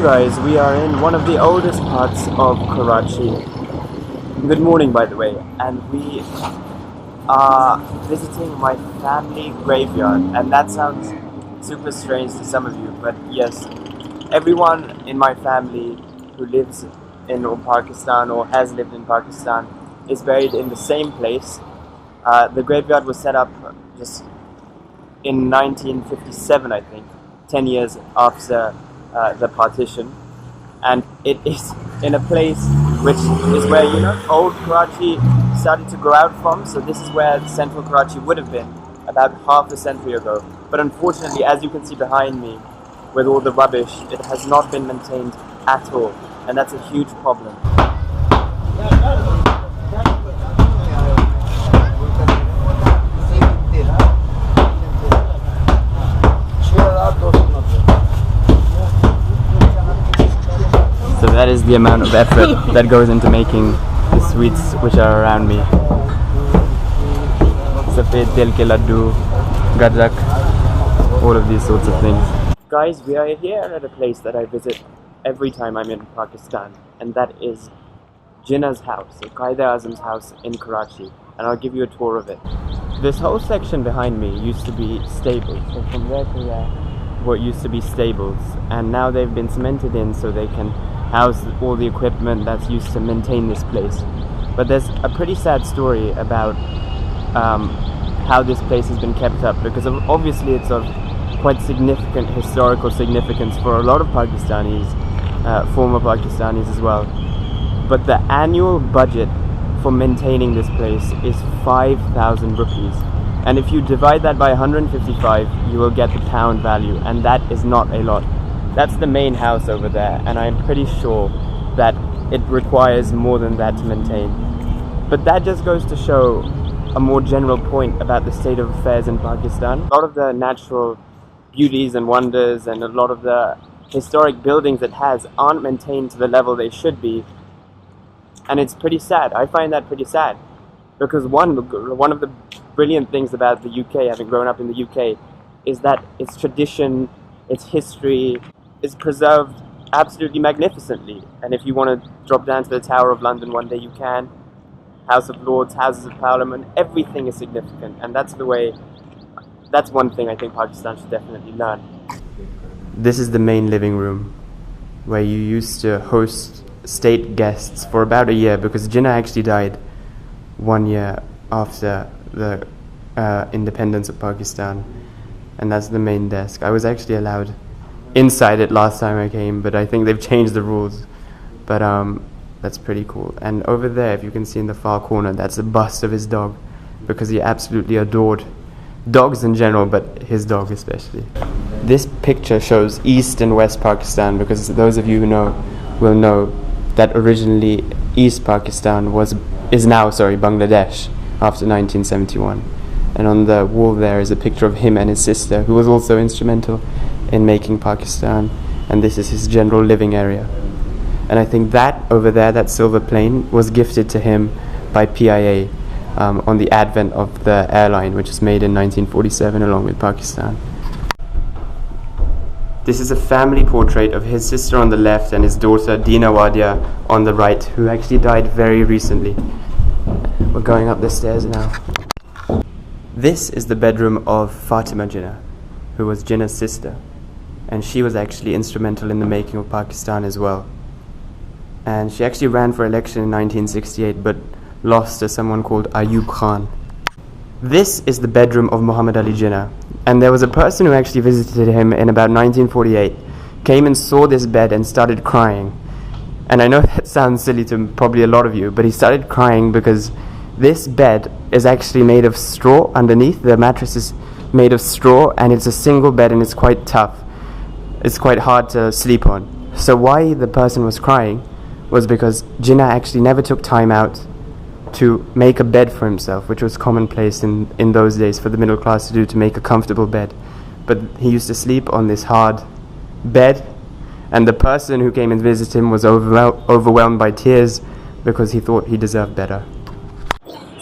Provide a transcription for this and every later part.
guys, we are in one of the oldest parts of Karachi. Good morning, by the way, and we are visiting my family graveyard, and that sounds super strange to some of you, but yes, everyone in my family who lives in Pakistan or has lived in Pakistan is buried in the same place. The graveyard was set up just in 1957, I think, 10 years after the partition, and it is in a place which is where, old Karachi started to grow out from. So this is where central Karachi would have been about half a century ago. But unfortunately, as you can see behind me, with all the rubbish, it has not been maintained at all, and that's a huge problem. So that is the amount of effort that goes into making the sweets which are around me. Safed til ke laddu, gajak, all of these sorts of things. Guys, we are here at a place that I visit every time I'm in Pakistan, and that is Jinnah's house, Qaeda Azam's house in Karachi, and I'll give you a tour of it. This whole section behind me used to be stables, so from there to there what used to be stables, and now they've been cemented in so they can house all the equipment that's used to maintain this place. But there's a pretty sad story about how this place has been kept up, because obviously it's of quite significant historical significance for a lot of Pakistanis, former Pakistanis as well. But the annual budget for maintaining this place is 5,000 rupees, and if you divide that by 155, you will get the pound value, and that is not a lot. That's the main house over there, and I'm pretty sure that it requires more than that to maintain. But that just goes to show a more general point about the state of affairs in Pakistan. A lot of the natural beauties and wonders and a lot of the historic buildings it has aren't maintained to the level they should be, and it's pretty sad. I find that pretty sad, because one of the brilliant things about the UK, having grown up in the UK, is that its tradition, its history is preserved absolutely magnificently. And if you want to drop down to the Tower of London one day, you can. House of Lords, Houses of Parliament, everything is significant, and that's one thing I think Pakistan should definitely learn. This is the main living room, where you used to host state guests for about a year, because Jinnah actually died 1 year after the independence of Pakistan, and that's the main desk. I was actually allowed inside it last time I came, but I think they've changed the rules. But that's pretty cool. And over there, if you can see in the far corner, that's a bust of his dog, because he absolutely adored dogs in general, but his dog especially. This picture shows East and West Pakistan, because those of you who know will know that originally East Pakistan is now Bangladesh after 1971. And on the wall there is a picture of him and his sister, who was also instrumental in making Pakistan, and this is his general living area. And I think that over there, that silver plane, was gifted to him by PIA on the advent of the airline, which was made in 1947 along with Pakistan. This is a family portrait of his sister on the left and his daughter Dina Wadia on the right, who actually died very recently. We're going up the stairs now. This is the bedroom of Fatima Jinnah, who was Jinnah's sister, and she was actually instrumental in the making of Pakistan as well. And she actually ran for election in 1968, but lost to someone called Ayub Khan. This is the bedroom of Muhammad Ali Jinnah, and there was a person who actually visited him in about 1948, came and saw this bed and started crying. And I know that sounds silly to probably a lot of you, but he started crying because this bed is actually made of straw underneath. The mattress is made of straw, and it's a single bed, and it's quite tough. It's quite hard to sleep on. So why the person was crying was because Jinnah actually never took time out to make a bed for himself, which was commonplace in those days for the middle class to do, to make a comfortable bed. But he used to sleep on this hard bed, and the person who came and visited him was overwhelmed by tears because he thought he deserved better.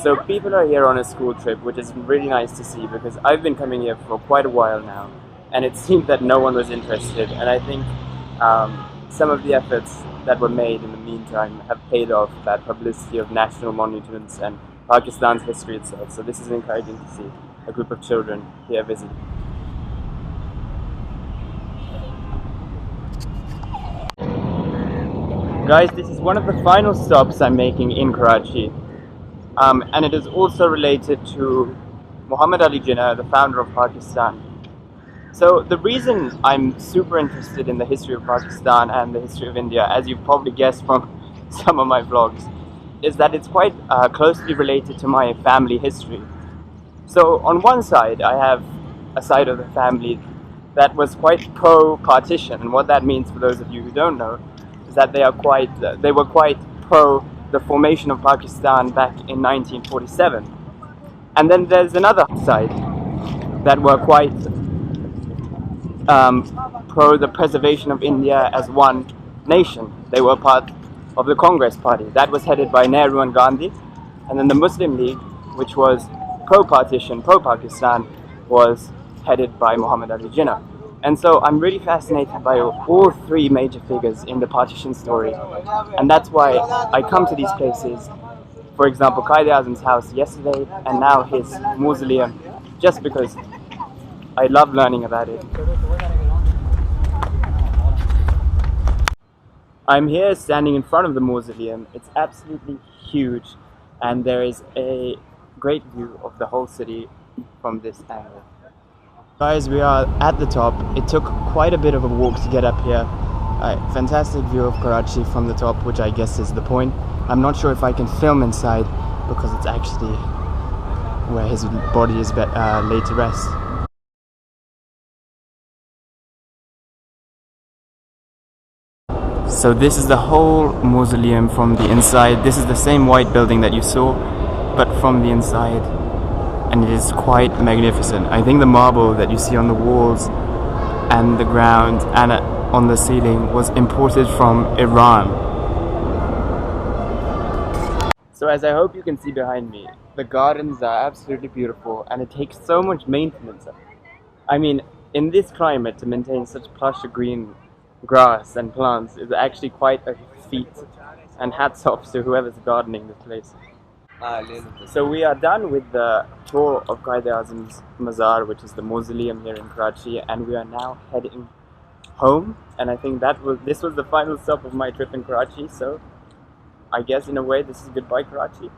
So people are here on a school trip, which is really nice to see, because I've been coming here for quite a while now, and it seemed that no one was interested. And I think some of the efforts that were made in the meantime have paid off, that publicity of national monuments and Pakistan's history itself. So this is encouraging to see a group of children here visiting. Guys, this is one of the final stops I'm making in Karachi, and it is also related to Muhammad Ali Jinnah, the founder of Pakistan. So the reason I'm super interested in the history of Pakistan and the history of India, as you've probably guessed from some of my vlogs, is that it's quite closely related to my family history. So on one side, I have a side of the family that was quite pro-partition, and what that means for those of you who don't know is that they were quite pro the formation of Pakistan back in 1947. And then there's another side that were quite pro the preservation of India as one nation. They were part of the Congress Party that was headed by Nehru and Gandhi, and then the Muslim League, which was pro-partition, pro-Pakistan, was headed by Muhammad Ali Jinnah. And so I'm really fascinated by all three major figures in the partition story, and that's why I come to these places. For example, Quaid-e-Azam's house yesterday, and now his mausoleum, just because I love learning about it. I'm here standing in front of the mausoleum. It's absolutely huge, and there is a great view of the whole city from this angle. Guys, we are at the top. It took quite a bit of a walk to get up here. Fantastic view of Karachi from the top, which I guess is the point. I'm not sure if I can film inside because it's actually where his body is laid to rest. So this is the whole mausoleum from the inside. This is the same white building that you saw, but from the inside, and it is quite magnificent. I think the marble that you see on the walls and the ground and on the ceiling was imported from Iran. So as I hope you can see behind me, the gardens are absolutely beautiful, and it takes so much maintenance. I mean, in this climate, to maintain such plush green grass and plants is actually quite a feat, and hats off to whoever's gardening this place. So we are done with the tour of Quaid-e-Azam's Mazar, which is the mausoleum here in Karachi, and we are now heading home. And I think this was the final stop of my trip in Karachi, so I guess in a way this is goodbye Karachi.